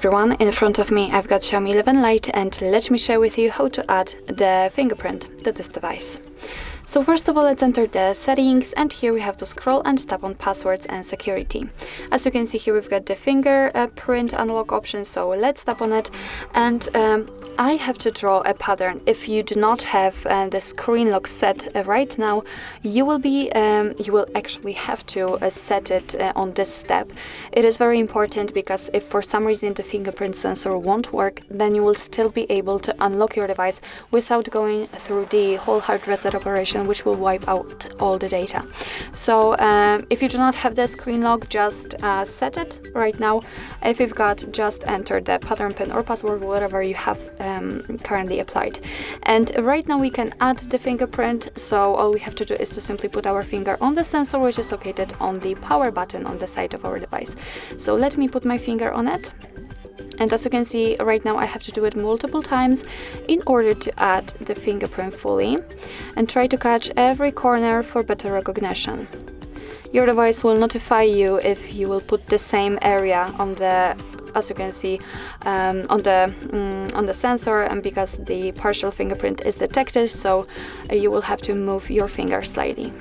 everyone, in front of me I've got Xiaomi 11 Lite, and let me share with you how to add the fingerprint to this device. So first of all, let's enter the settings, and here we have to scroll and tap on passwords and security. As you can see here, we've got the fingerprint unlock option, so let's tap on it, and I have to draw a pattern. If you do not have the screen lock set right now, you will actually have to set it on this step. It is very important because if for some reason the fingerprint sensor won't work, then you will still be able to unlock your device without going through the whole hard reset operation, which will wipe out all the data. So if you do not have the screen lock, just set it right now. If you've got, just enter the pattern, pin or password, whatever you have currently applied. And right now we can add the fingerprint, so all we have to do is to simply put our finger on the sensor, which is located on the power button on the side of our device. So let me put my finger on it. And as you can see, right now I have to do it multiple times in order to add the fingerprint fully, and try to catch every corner for better recognition. Your device will notify you if you will put the same area on the, as you can see, on the sensor, and because the partial fingerprint is detected, so you will have to move your finger slightly.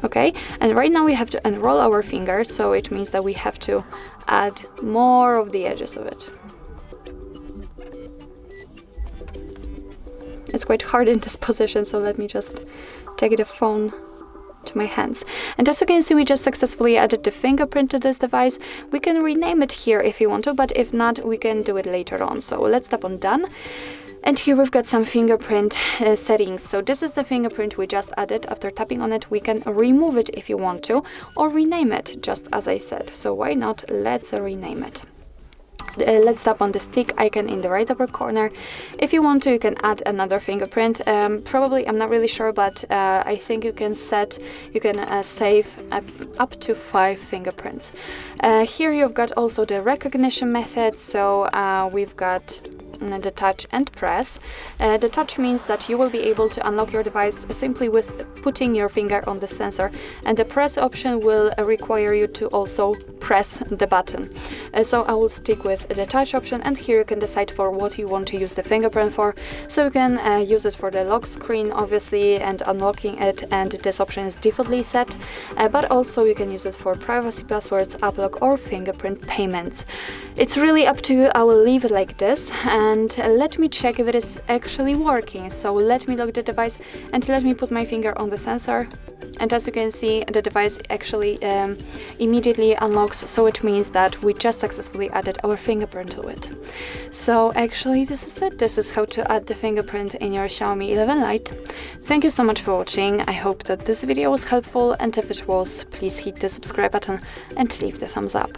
Okay, and right now we have to unroll our finger, so it means that we have to add more of the edges of it. It's quite hard in this position, so let me just take the phone to my hands. And as you can see, we just successfully added the fingerprint to this device. We can rename it here if you want to, but if not, we can do it later on. So let's tap on done. And here we've got some fingerprint settings. So this is the fingerprint we just added. After tapping on it, we can remove it if you want to, or rename it, just as I said. So why not? Let's rename it. Let's tap on the stick icon in the right upper corner. If you want to, you can add another fingerprint. Probably, I'm not really sure, but I think you can save up to 5 fingerprints. Here you've got also the recognition method. So we've got the touch and press. The touch means that you will be able to unlock your device simply with putting your finger on the sensor, and the press option will require you to also press the button. So I will stick with the touch option, and here you can decide for what you want to use the fingerprint for. So you can use it for the lock screen, obviously, and unlocking it, and this option is defaultly set, but also you can use it for privacy passwords, app lock, or fingerprint payments. It's really up to you. I will leave it like this, and let me check if it is actually working. So let me lock the device and let me put my finger on the sensor, and as you can see, the device actually immediately unlocks, so it means that we just successfully added our fingerprint to it. So actually this is it. This is how to add the fingerprint in your Xiaomi 11 Lite. Thank you so much for watching. I hope that this video was helpful, and if it was, please hit the subscribe button and leave the thumbs up.